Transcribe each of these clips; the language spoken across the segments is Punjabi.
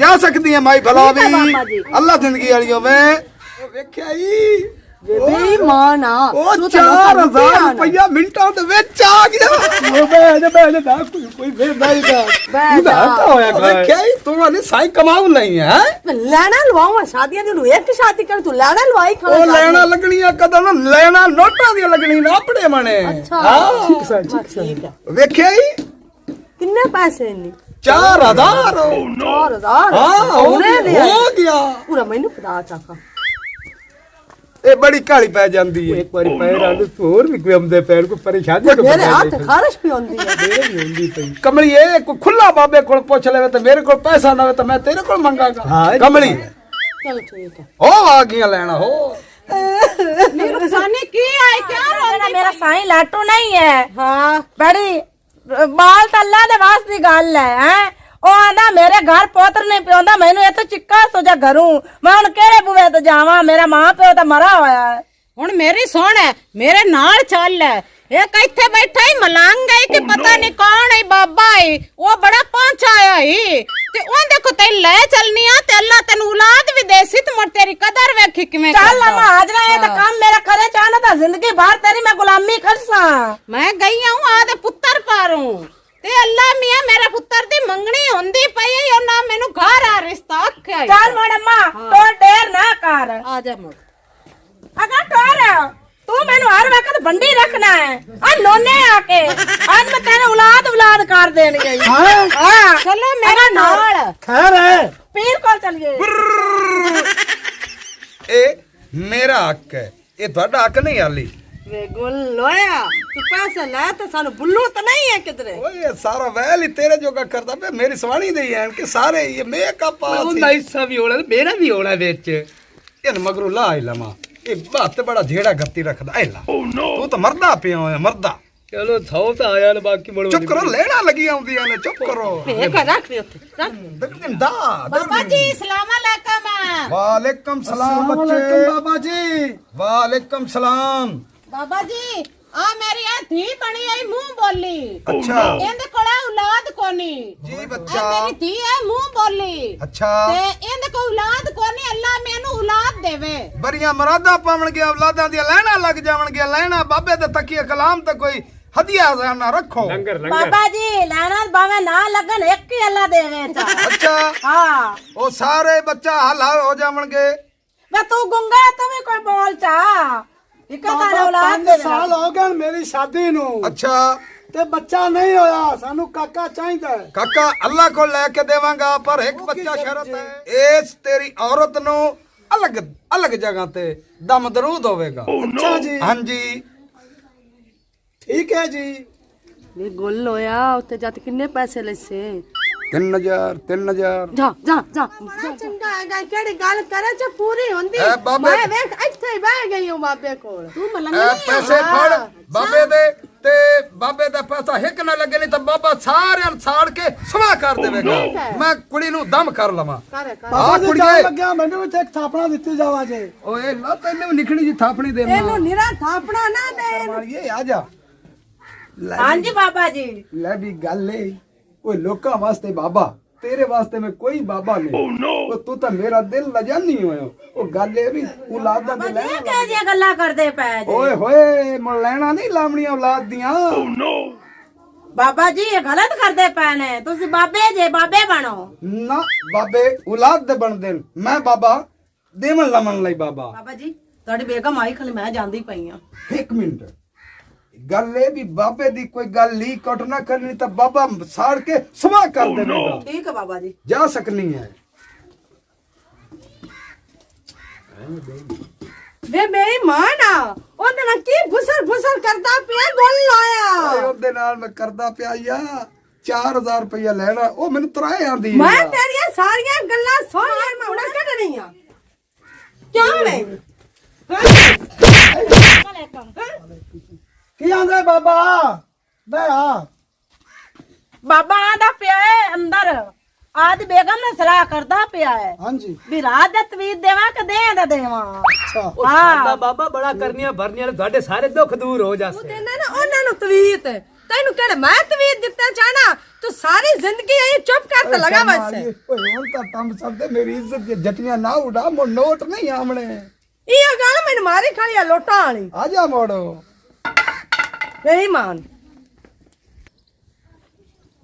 ਜਾ ਸਕਦੀ ਹੈ ਮਾਈ ਭਲਾ ਠੀਕ ਹੈ ਬਾਬਾ ਵੀ ਜੀ। ਅੱਲਾ ਜ਼ਿੰਦਗੀ ਵਾਲੀ ਹੋਵੇ ਵੇਖਿਆ ਜੀ ਬੇਈਮਾਨ ਆ ਉਹ ਤੂੰ ਤਾਂ 4000 ਰੁਪਇਆ ਮਿੰਟਾਂ ਦੇ ਵਿੱਚ ਆ ਗਿਆ ਉਹ ਬੈ ਜਾ ਕੋਈ ਵੇਦਾ ਹੀ ਦਾ ਬਹਿ ਜਾ। ਹੋਇਆ ਵੇਖਿਆ ਜੀ ਤੂੰ ਨੇ ਸਾਈ ਕਮਾਉ ਲਈ ਹੈ ਲੈਣਾ ਲਵਾਵਾਂ ਸ਼ਾਦੀਆਂ ਦੀ ਨੂੰ ਇੱਕ ਸ਼ਾਦੀ ਕਰ ਤੂੰ ਲੈਣਾ ਲਵਾਈ ਖੜਾ ਉਹ ਲੈਣਾ ਲੱਗਣੀਆਂ ਕਦੋਂ ਲੈਣਾ ਨੋਟਾਂ ਦੀਆਂ ਲੱਗਣੀ ਨਾ ਆਪਣੇ ਮਣੇ ਅੱਛਾ ਠੀਕ ਹੈ ਵੇਖਿਆ ਜੀ ਕਿੰਨੇ ਪੈਸੇ ਨੇ 4000 4000 ਹਾਂ ਹੋ ਗਿਆ ਪੂਰਾ ਮੈਨੂੰ ਪਤਾ ਚਾਕਾ ਇਹ ਬੜੀ ਕਾਲੀ ਪੈ ਜਾਂਦੀ ਹੈ ਇੱਕ ਵਾਰੀ ਪੈਰ ਆਲੂ ਹੋਰ ਵੀ ਕੋਈ ਆਉਂਦੇ ਪੈਰ ਕੋਈ ਪਰੇਸ਼ਾਨੀ ਮੇਰੇ ਹੱਥ ਖਾਰਸ਼ ਵੀ ਹੁੰਦੀ ਹੈ ਮੇਰੇ ਵੀ ਹੁੰਦੀ ਪਈ ਕਮਲੀਏ ਕੋਈ ਖੁੱਲਾ ਬਾਬੇ ਕੋਲ ਪੁੱਛ ਲੈਵੇ ਤੇ ਮੇਰੇ ਕੋਲ ਪੈਸਾ ਨਾ ਹੋਵੇ ਤਾਂ ਮੈਂ ਤੇਰੇ ਕੋਲ ਮੰਗਾਗਾ ਕਮਲੀ ਚਲ ਠੀਕ ਹੈ ਉਹ ਆ ਗਈਆਂ ਲੈਣਾ ਹੋ नुकसानी की है क्या मेरा साईं लाटू नहीं है हाँ बड़ी बाल तो अल्लाह दे वास्ते दी गल है ਉਹ ਆਂਦਾ ਮੇਰੇ ਘਰ ਪੋਤਰ ਨਹੀਂ ਪਿਉਂਦਾ ਮੈਨੂੰ ਇੱਥੇ ਚਿੱਕਾ ਸੋਜਾ ਘਰੂ ਮੈਂ ਹੁਣ ਕਿਹੜੇ ਬੂਵੇ ਤੇ ਜਾਵਾਂ ਮੇਰਾ ਮਾਂ ਪਿਓ ਤਾਂ ਮਰਾ ਹੋਇਆ ਹੈ ਹੁਣ ਮੇਰੀ ਸੁਣ ਮੇਰੇ ਨਾਲ ਚੱਲ एक इथे बैठा ही मलंग है कि पता नहीं कौन है बाबा है वो बड़ा पहुंचाया ही ते ओं देखो ते ले चलनी आ ते अल्लाह तैनू औलाद भी देसी ते मोर तेरी कदर वेखी किवें चल अम्मा हाजरा है तो काम मेरा करे चाहना था जिंदगी भर तेरी मैं गुलामी करसा मैं गई हूं आ दे पुत्र पारूं ते अल्लाह मियां मेरा पुत्र दी मंगनी होंदी पई है और ना मेनू घर आ रिश्ता आख्या चल मोड़ अम्मा तो देर ना कर आ जा मोड़ अगर टोर तू मैनू हर वक्त बंडी रखना है आ नोने आके आज मैं तेरे औलाद कर देनी है हां चलो मेरा नाल खैर है पीर को चलिए ए मेरा हक है ये ਤੁਹਾਡਾ हक नहीं आली वे गुल लोया तू पैसे ले तो सानू बुल्लू तो नहीं है किधरे ओए सारा वैल ही तेरे जोगा करदा पे मेरी सवाणी दे हैं कि सारे ये मेकअप आ ਉਹ ਨਾਈਸਾ ਵੀ ਹੋਣਾ ਮੇਰਾ ਵੀ ਹੋਣਾ ਵਿੱਚ इन मगरू ला ही लमा ये बात बड़ा झेड़ा गत्ती रखदा ए ला तू तो मरदा पिया होया मरदा ਚਲੋ ਥਾਉ ਤਾਂ ਆਇਆ ਨਾ ਬਾਕੀ ਮੜੋ चुप करो लेना लगी आउंदियां ने चुप करो एक रख दे उते रख दा बाबा जी अस्सलाम वालेकुम वालेकुम सलाम बच्चे बाबा जी वालेकुम सलाम बाबा जी आ मेरी आ धी बनी आई मुंह बोली अच्छा ਇਹਦੇ ਕੋਲ ਔਲਾਦ ਕੋਨੀ जी ਆ बच्चा ਮੇਰੀ ਧੀ ਹੈ ਮੂੰਹ ਬੋਲੀ अच्छा ਤੇ ਇਹਦੇ ਕੋਲ ਔਲਾਦ ਕੋਨੀ ਅੱਲਾ ਮੈਨੂੰ ਔਲਾਦ ਦੇਵੇ बड़िया मरादा पावन गया औलादां दी लेना लग जावन गया लेना बाबे दे तकिए कलाम ते कोई हदिया ना रखो ਲੰਗਰ ਲੰਗਰ बाबा जी लाना बावे ना लगन एक ही अल्लाह देवे चा अच्छा हां ओ सारे बच्चा हल हो जावणगे वे तू गुंगा तू भी कोई बोल चा इकता औलाद दे साल हो गए मेरी शादी नु अच्छा ते बच्चा नहीं होया सानू काका चाहिदा है काका अल्लाह को लेके देवांगा पर एक बच्चा शर्त है इस तेरी औरत नु अलग अलग जगह ते दम दरूद होवेगा अच्छा जी हां जी ठीक है जी वे गुल होया उते जाते किन्ने पैसे लेसे 3000 जा जा जा चंगा है केड़ी गल करे छ पूरी होंदी ए बाबे मैं वेख ਇੱਥੇ ਬਹਿ ਗਈ ਹੂੰ ਬਾਬੇ ਕੋਲ ਤੂੰ ਮਲੰਗ पैसे फड़ बाबे दे ते बाबे दा पैसा हिक ना लगे नहीं तो बाबा सारे साड़ के सवा कर देवेगा मैं कुड़ी नु दम कर लवा करे कर बाबा जी कुड़िए जान लग्या मैनू भी एक थापड़ा दित्ती जावा जे ओए ला तैने भी निकली जी थापनी दे ਇਹਨੂੰ ਨਿਰਾ ਥਾਪੜਾ ਨਾ ਦੇ मारिए आ जा ਹਾਂਜੀ ਬਾਬਾ ਜੀ ले भी गल है ओए लोका वास्ते बाबा तेरे वास्ते में कोई बाबा नहीं ओ तू तो मेरा दिल लजानी होयो ओ गल है भी औलाद दा दिल ਇਹ ਕਿਹ ਜਿਹੀਆਂ ਗੱਲਾਂ ਕਰਦੇ ਪਏ ਜੀ ओए होए मुड़ लेना नहीं लावणियां औलाद दियां ਬਾਬਾ ਜੀ ਇਹ ਗਲਤ ਕਰਦੇ ਪਏ ਨੇ ਤੁਸੀਂ ਬਾਬੇ ਜੇ ਬਾਬੇ ਬਣੋ ना बाबे औलाद दे बन देन मैं बाबा देवन लमन लई बाबा ਬਾਬਾ ਜੀ ਤੁਹਾਡੀ ਬੇਗਮ ਆਈ ਖਲੀ ਮੈਂ ਜਾਂਦੀ ਪਈ ਆ एक मिनट गल ये भी बाबे दी कोई गल ली कट ना करनी तो बाबा साड़ के सवा कर देगा ਠੀਕ ਹੈ ਬਾਬਾ ਜੀ जा सकनी है ਵੇ ਮੇਰੀ ਮਾਂ ਨਾ ਉਹਦੇ ਨਾਲ ਕੀ ਫੁਸਰ ਕਰਦਾ ਪਿਆ ਗੋਲ ਲਾਇਆ ਉਹਦੇ ਨਾਲ ਮੈਂ ਕਰਦਾ ਪਿਆ ਯਾ 4000 ਰੁਪਇਆ ਲੈਣਾ ਉਹ ਮੈਨੂੰ ਤਰਾਏ ਆਂਦੀ ਮੈਂ ਤੇਰੀਆਂ ਸਾਰੀਆਂ ਗੱਲਾਂ ਸੁਣ ਯਾਰ ਮੈਂ ਹੁਣ ਕੱਢਣੀਆਂ ਕਿਉਂ ਨਹੀਂ की आंदे बाबा बे आ ਬਾਬਾ ਆਂਦਾ ਪਿਆ ਹੈ ਅੰਦਰ ਆਦ ਬੇਗਮ ਨਾਲ ਸਲਾਹ ਕਰਦਾ ਪਿਆ ਹੈ हां जी ਵੀ ਰਾਤ ਦਾ ਤਵੀਤ ਦੇਵਾਂ ਕਿ ਦੇਂ ਦਾ ਦੇਵਾਂ अच्छा ਉਹ ਸਾਡਾ ਬਾਬਾ ਬੜਾ ਕਰਨੀਆਂ ਭਰਨੀਆਂ ਨੇ ਤੁਹਾਡੇ ਸਾਰੇ ਦੁੱਖ ਦੂਰ ਹੋ ਜਾਸੇ ਦੇਣਾ ਨਾ ਉਹਨਾਂ ਨੂੰ ਤਵੀਤ ਤੈਨੂੰ ਕਿਹੜੇ ਮੈਂ ਤਵੀਤ ਦਿੱਤਾ ਚਾਹਣਾ ਤੂੰ ਸਾਰੀ ਜ਼ਿੰਦਗੀ ਇਹ ਚੁੱਪ ਕਰ ਤੇ ਲਗਾ ਬਸ ਓਏ ਹੁਣ ਤਾਂ ਤਮ ਸਭ ਦੇ ਮੇਰੀ ਇੱਜ਼ਤ ਦੀ ਜਟੀਆਂ ਨਾ ਉਡਾ ਮੋ ਨੋਟ ਨਹੀਂ ਆਮਣੇ ਇਹ ਗੱਲ ਮੈਨੂੰ ਮਾਰੀ ਖਾਲੀ ਆ ਲੋਟਾਂ ਵਾਲੀ ਆ ਜਾ ਮੋੜੋ ਨਹੀਂ ਮਾਨ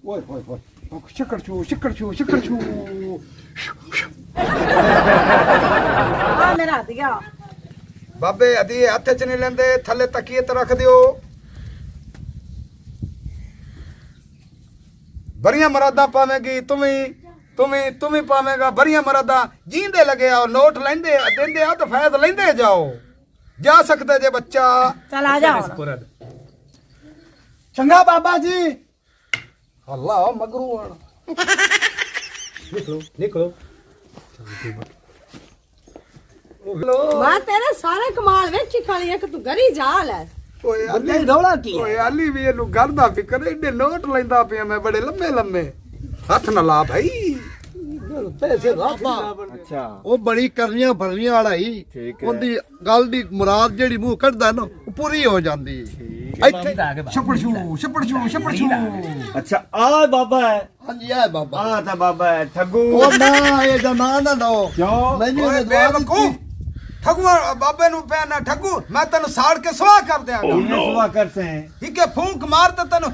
ਓਏ ਓਏ ਓਏ ਸ਼ਿਕੜ ਛੂ ਆ ਮੇਰਾ ਦਿਆ ਬਾਬੇ ਅਦੀ ਹੱਥ ਚ ਨਹੀਂ ਲੈਂਦੇ ਥੱਲੇ ਤਕੀਏ ਤੇ ਰੱਖ ਦਿਓ ਬੜੀਆਂ ਮਰਾਦਾਂ ਪਾਵੇਂਗੀ ਤੁਮੀ ਪਾਵੇਂਗਾ ਬੜੀਆਂ ਮਰਾਦਾਂ ਜੀਂਦੇ ਲਗੇ ਆਓ ਨੋਟ ਲੈਂਦੇ ਦਿੰਦੇ ਆ ਤਾਂ ਫੈਦ ਲੈਂਦੇ ਜਾਓ ਜਾ ਸਕਦੇ ਜੇ ਬੱਚਾ ਚਲ ਆ ਜਾ ਹੁਣ। ਚੰਗਾ ਬਾਬਾ ਜੀ ਅੱਲਾ ਮਗਰੂ ਆਣ ਨਿਕਲੋ ਮੈਂ ਤੇਰੇ ਸਾਰੇ ਕਮਾਲ ਵਿੱਚ ਹੀ ਖਾਲੀ ਇੱਕ ਤੂੰ ਗਰੀ ਜਾਲ ਹੈ ਓਏ ਬੰਦੇ ਰੌਲਾ ਕੀ ਓਏ ਆਲੀ ਵੀ ਇਹਨੂੰ ਕਰਦਾ ਫਿਕਰ ਏਡੇ ਨੋਟ ਲੈਂਦਾ ਪਿਆ ਮੈਂ ਬੜੇ ਲੰਮੇ ਹੱਥ ਨਾ ਲਾ ਭਾਈ ਪੈਸੇ ਬਾਬਾ ਅੱਛਾ ਉਹ ਬੜੀ ਕਰਨੀਆਂ ਭਰਨੀਆਂ ਵਾਲਾ ਹੀ ਉਹਦੀ ਗੱਲ ਦੀ ਮੁਰਾਦ ਜਿਹੜੀ ਮੂੰਹ ਕੱਢਦਾ ਨਾ ਉਹ ਪੂਰੀ ਹੋ ਜਾਂਦੀ ਇੱਥੇ ਛਪੜ ਛੂ ਅੱਛਾ ਆ ਬਾਬਾ ਹੈ ਹਾਂਜੀ ਆ ਬਾਬਾ ਆ ਤਾਂ ਬਾਬਾ ਹੈ ਠੱਗੂ ਉਹ ਨਾ ਇਹ ਜਮਾਨ ਨਾ ਦੋ ਕਿਉਂ ਮੈਨੂੰ ਓਏ ਇਹ ਦੁਆ ਬੇਵਕੂਫ ਠਗੂਆ ਬਾਬੇ ਨੂੰ ਪੈਣਾ ਠੱਗੂ ਮੈਂ ਤੈਨੂੰ ਸਾੜ ਕੇ ਸੁਆਹ ਕਰ ਦਿਆਂਗਾ ਕਿੰਨੇ ਸੁਆ ਕਰਤੇ ਹੈ ਠੀਕ ਹੈ ਫੂੰਕ ਮਾਰ ਤੇ ਤੈਨੂੰ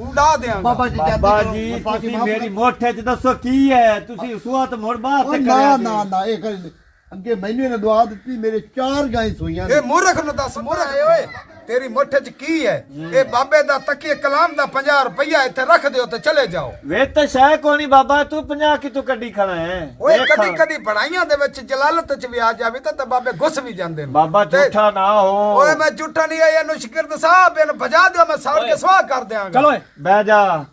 ਉਡਾ ਦਿਆਂਗਾ ਬਾਬਾ ਜੀ ਬਾਬਾ ਜੀ ਤੁਸੀਂ ਮੇਰੀ ਮੋਠੇ ਚ ਦੱਸੋ ਕੀ ਹੈ ਤੁਸੀਂ ਸੁਆ ਤਾਂ ਮੋੜ ਬਾਤ ਤੇ ਨਾ ਕਰਿਆ ਨਾ ਨਾ ਇਹ ਕਰ ਅੱਗੇ ਮੈਨੂੰ ਇਹਨੇ ਦੁਆ ਦਿੱਤੀ ਮੇਰੇ 4 ਗਾਂ ਸੂਈਆਂ ਨੇ ਇਹ ਮੂਰਖ ਨੂੰ ਦੱਸ ਮੂਰਖ ਓਏ ਤੇਰੀ ਮੁੱਠ 'ਚ ਕੀ ਹੈ ਇਹ ਬਾਬੇ ਦਾ ਤਕੀਏ ਕਲਾਮ ਦਾ 50 ਰੁਪਇਆ ਇੱਥੇ ਰੱਖ ਦਿਓ ਤੇ ਚਲੇ ਜਾਓ ਵੇ ਤਾਂ ਸ਼ਾਇ ਕੋਣੀ ਬਾਬਾ ਤੂੰ 50 ਕਿ ਤੂੰ ਕੱਢੀ ਖੜਾ ਹੈ ਓਏ ਵੇਖ ਕਦੀ ਪੜਾਈਆਂ ਦੇ ਵਿੱਚ ਜਲਾਲਤ 'ਚ ਵੀ ਆ ਜਾਵੇ ਤਾਂ ਬਾਬੇ ਗੁੱਸ ਵੀ ਜਾਂਦੇ ਨੇ ਬਾਬਾ ਤੇ- ਝੂਠਾ ਨਾ ਹੋ ਓਏ ਮੈਂ ਝੂਠਾ ਨਹੀਂ ਆਇਆ ਇਹਨੂੰ ਸ਼ਿਕਰਤ ਸਾਹਿਬ ਇਹਨੂੰ ਭਜਾ ਦਿਓ ਮੈਂ ਸਾੜ ਕੇ ਸਵਾਹ ਕਰ ਦਿਆਂਗਾ ਚਲੋ ਬਹਿ ਜਾ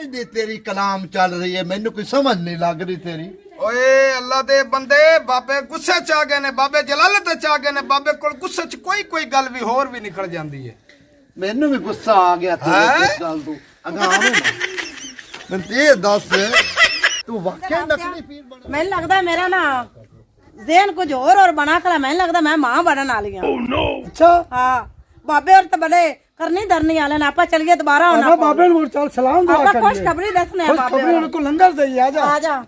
ਦੀ ਤੇਰੀ ਕਲਾਮ ਚੱਲ ਰਹੀ ਹੈ ਮੈਨੂੰ ਕੋਈ ਸਮਝ ਨਹੀਂ ਲੱਗ ਰਹੀ ਤੇਰੀ ਓਏ ਅੱਲਾ ਦੇ ਬੰਦੇ ਬਾਬੇ ਗੁੱਸੇ 'ਚ ਆ ਗਏ ਨੇ ਬਾਬੇ ਜਲਾਲਤ 'ਚ ਆ ਗਏ ਨੇ ਬਾਬੇ ਕੋਲ ਗੁੱਸੇ 'ਚ ਕੋਈ ਗੱਲ ਵੀ ਹੋਰ ਵੀ ਨਿਕਲ ਜਾਂਦੀ ਹੈ ਮੈਨੂੰ ਵੀ ਗੁੱਸਾ ਆ ਗਿਆ ਤੇਰੇ ਇਸ ਗੱਲ ਤੋਂ ਅਗਾਵੇਂ ਮੈਨੂੰ ਤੇ ਇਹ ਦੱਸ ਤੂੰ ਵਾਕਿਆ ਨਕਲੀ ਪੀਰ ਬਣ ਮੈਨੂੰ ਲੱਗਦਾ ਮੇਰਾ ਨਾ ਜ਼ੇਨ ਕੁਝ ਹੋਰ ਬਣਾ ਖਲਾ ਮੈਨੂੰ ਲੱਗਦਾ ਮੈਂ ਮਾਂ ਬਣਨ ਵਾਲੀ ਆ ਅੱਛਾ ਹਾਂ ਬਾਬੇ ਹੋਰ ਤਾਂ ਬੜੇ ਕਰਨੀ ਧਰਨੀ ਵਾਲੇ ਨੇ ਆਪਾਂ ਚਲੀਏ ਦੁਬਾਰਾ ਹੁਣ ਆਪਾਂ ਬਾਬੇ ਨੂੰ ਚੱਲ ਸਲਾਮ ਦੁਆ ਆਪਾਂ ਕਰੀਏ ਖੁਸ਼ਖਬਰੀ ਦੱਸਨੇ ਆ ਬਾਬੇ ਖਬਰੀ ਉਹਨੂੰ ਲੰਗਰ ਦੇਈ ਆ ਜਾ ਆ ਜਾ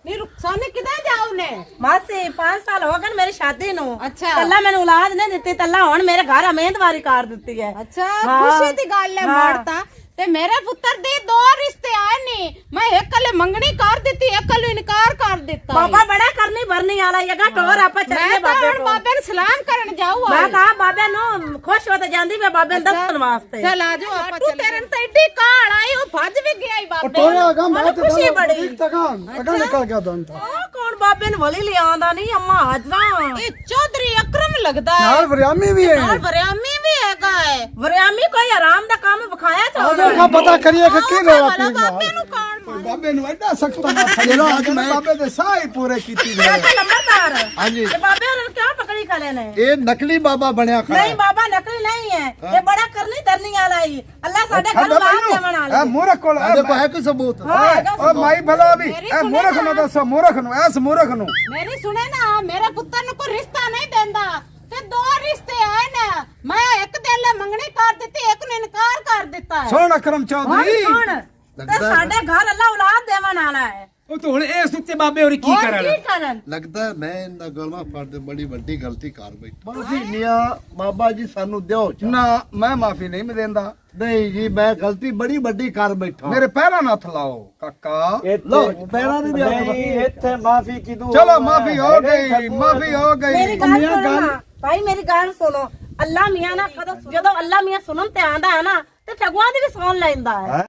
ਨੀ ਰੁਖਸਾਨੇ ਕਿਦਾਂ ਜਾਉ ਨੇ ਮਾਸੀ 5 ਸਾਲ ਹੋ ਗਏ ਨੇ ਮੇਰੀ ਸ਼ਾਦੀ ਨੂੰ ਅੱਛਾ। ਤੱਲਾ ਮੈਨੂੰ ਔਲਾਦ ਨਹੀਂ ਦਿੱਤੀ ਤੱਲਾ ਹੁਣ ਮੇਰੇ ਘਰ ਅਮੇਦਵਾਰੀ ਕਰ ਦਿੱਤੀ ਹੈ ਅੱਛਾ ਹਾਂ। ਖੁਸ਼ੀ ਦੀ ਗੱਲ ਹੈ ਹਾਂ। ਮਰਤਾ ਤੇ ਮੇਰੇ ਪੁੱਤਰ ਦੇ 2 ਰਿਸ਼ਤੇ ਆਏ ਨੇ ਮੈਂ ਇੱਕ ਲੈ ਮੰਗਣੀ ਕਰ ਦਿੱਤੀ ਇੱਕ ਲੈ ਇਨਕਾਰ ਕਰ ਦਿੱਤਾ ਬਾਬਾ ਬੜਾ ਕਰਨੀ ਭਰਨੀ ਵਾਲਾ ਹੈਗਾ ਟੋਰ ਆਪਾਂ ਚੱਲੀਏ ਮੈਂ ਤਾਂ ਬਾਬੇ ਹੁਣ ਕੋਲ ਬਾਬੇ ਨੂੰ ਸਲਾਮ ਕਰਨ ਜਾਊ ਮੈਂ ਕਹਾ ਬਾਬੇ ਨੂੰ ਖੁਸ਼ ਹੋ ਤੇ ਜਾਂਦੀ ਮੈਂ ਬਾਬੇ ਨੂੰ ਦੱਸਣ ਵਾਸਤੇ ਚਲ ਆ ਜਾਓ ਆਪਾਂ ਤੂੰ ਤੇਰੇ ਨੂੰ ਤਾਂ ਏਡੀ ਕਾਲ ਆਈ ਉਹ ਭੱਜ ਵੀ ਗਿਆ ਈ ਬਾਬੇ ਟੋਰਿਆ ਗਾ ਮੈਂ ਮੈਨੂੰ ਤੇ ਖੁਸ਼ੀ ਬੜੀ ਅਗਾ ਨਿਕਲ ਗਿਆ ਦੰਦ ਉਹ ਕੌਣ ਬਾਬੇ ਨੂੰ ਵਲੀ ਲਿਆਉਂਦਾ ਨਹੀਂ ਅੰਮਾ ਹਾਜਰਾ ਇਹ ਚੌਧਰੀ ਅਕਰਮ ਲੱਗਦਾ ਹੈ ਨਾਲ ਵਰਿਆਮੀ ਵੀ ਹੈ ਨਾਲ ਬਰਿਆਮੀ ਵੀ ਹੈਗਾ ਹੈ ਵਰਿਆਮੀ ਕੋਈ ਆਰਾਮ ਦਾ ਕੰਮ ਵਿਖਾਇਆ ਚਾਹੁੰਦਾ ਉਹਦਾ ਪਤਾ ਕਰੀਏ ਕਿ ਕੀ ਰੋਲਾ ਭਲਾ ਪੀਂਦਾ ਬਾਬੇ ਨੂੰ ਕੌਣ ਮਾਰੇ ਬਾਬੇ ਨੂੰ ਐਡਾ ਸਖਤ ਨਾ ਫੜਿਆ ਅੱਜ ਮੈਂ ਬਾਬੇ ਦੇ ਸਾਹ ਹੀ ਪੂਰੇ ਕੀਤੀ ਗਏ ਤੇ ਨੰਬਰਦਾਰ ਹਾਂਜੀ। ਤੇ ਬਾਬੇ ਉਹਨਾਂ ਨੂੰ ਕਿਉਂ ਪਕੜੀ ਖਲੇ ਨੇ ਇਹ ਨਕਲੀ ਬਾਬਾ ਬਣਿਆ ਖੜਾ ਨਹੀਂ ਬਾਬਾ ਨਕਲੀ ਨਹੀਂ ਹੈ ਇਹ ਬੜਾ ਕਰਨੀ ਧਰਨੀ ਵਾਲਾ ਹੀ ਅੱਲਾ ਸਾਡੇ ਘਰ ਬਾਹਰ ਦੇਵਣ ਵਾਲਾ ਇਹ ਮੂਰਖ ਕੋਲ ਸਾਡੇ ਕੋਲ ਹੈ ਕੋਈ ਸਬੂਤ ਓ ਮਾਈ ਭਲਾ ਵੀ ਇਹ ਮੂਰਖ ਨੂੰ ਦੱਸੋ ਮੂਰਖ ਨੂੰ ਐਸ ਮੂਰਖ ਨੂੰ ਮੇਰੀ ਸੁਣੇ ਨਾ ਮੇਰੇ ਪੁੱਤਰ ਨੂੰ ਕੋਈ ਰਿਸ਼ਤਾ ਨਹੀਂ ਦਿੰਦਾ ਤੇ 2 ਰਿਸ਼ਤੇ ਆਏ ਨੇ ਮੈਂ ਇੱਕ ਦੇ ਲੈ ਮੰਗਣੀ ਕਰ ਦਿੱਤੀ ਇੱਕ ਨੇ ਇਨਕਾਰ ਕਰ ਦਿੱਤਾ ਹੈ ਸੋਹਣ ਅਕਰਮ ਚੌਧਰੀ ਕੌਣ ਤੇ ਸਾਡੇ ਘਰ ਅੱਲਾ ਔਲਾਦ ਦੇਵਣ ਵਾਲਾ ਹੈ ਉਹ ਤਾਂ ਹੁਣ ਇਹ ਸੁੱਤੇ ਬਾਬੇ ਹੋਰ ਕੀ ਹੋਰ ਕਰਨ ਕੀ ਕਰਨ ਲੱਗਦਾ ਮੈਂ ਇਹਨਾਂ ਗਲਵਾ ਫੜਦੇ ਬੜੀ ਵੱਡੀ ਗਲਤੀ ਕਰ ਬੈਠਾ ਬਸ ਨੀਆਂ ਬਾਬਾ ਜੀ ਸਾਨੂੰ ਦਿਓ ਨਾ ਮੈਂ ਮਾਫੀ ਨਹੀਂ ਮੈਂ ਦਿੰਦਾ ਨਹੀਂ ਜੀ ਮੈਂ ਗਲਤੀ ਬੜੀ ਵੱਡੀ ਕਰ ਬੈਠਾ ਮੇਰੇ ਪੈਰਾਂ ਨਾਲ ਹੱਥ ਲਾਓ ਕਾਕਾ ਲੋ ਪੈਰਾਂ ਦੀ ਨਹੀਂ ਇੱਥੇ ਮਾਫੀ ਕਿਦੂ ਚਲੋ ਮਾਫੀ ਹੋ ਗਈ ਮਾਫੀ ਹੋ ਮੇਰੀ ਗਈ ਗੱਲ ਸੁਣੋ ਨਾ ਭਾਈ ਮੇਰੀ ਗੱਲ ਸੁਣੋ ਅੱਲਾ ਮੀਆਂ ਨਾ ਕਦੋਂ ਜਦੋਂ ਅੱਲਾ ਮੀਆਂ ਸੁਣਨ ਤੇ ਆਂਦਾ ਹੈ ਨਾ ਤੇ ਠਗਵਾਂ ਦੀ ਵੀ ਸੁਣ ਲੈਂਦਾ ਹੈ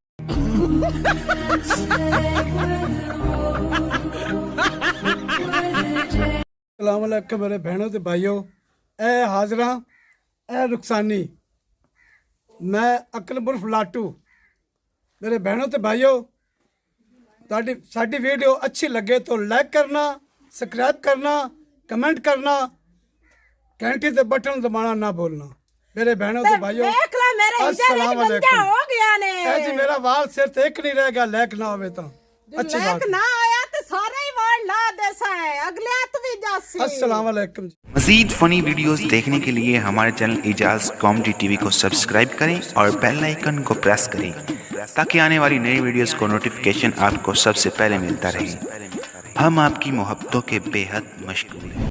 ਸਲਾਮ ਅਲੈਕੁਮ ਮੇਰੇ ਭੈਣੋ ਤੇ ਭਾਈਓ ਇਹ ਹਾਜ਼ਰਾ ਇਹ ਰੁਖਸਾਨੀ ਮੈਂ ਅਕਲਪੁਰ ਫਲਾਟੂ ਮੇਰੇ ਭੈਣੋ ਤੇ ਭਾਈਓ ਸਾਡੀ ਵੀਡੀਓ अच्छी लगे तो लाइक करना सब्सक्राइब करना कमेंट करना घंटी ते बटन दबाना ना भूलना मेरे बहनों ते भाइयों देख ले मेरे हिस्से अस्सलाम में गंजा वालेकुम। हो गया ने ए जी मेरा वाल सिर ते एक नहीं रहेगा लैक ना होवे तो अच्छी बात ਲੈਕ ਨਾ ਆਇਆ ਤੇ ਸਾਰੇ ਹੀ ਵਾਲ ਲਾ ਦੇ जैसा है अगले हाथ भी जासी। अस्सलाम वालेकुम। मज़ीद फ़नी वीडियोस देखने के लिए हमारे चैनल एजाज कॉमेडी टीवी को सब्सक्राइब करें और बेल आइकन को प्रेस करें ताकि आने वाली नई वीडियोस को नोटिफिकेशन आपको सबसे पहले मिलता रहे। हम आपकी मोहब्बतों के बेहद मशगूल हैं।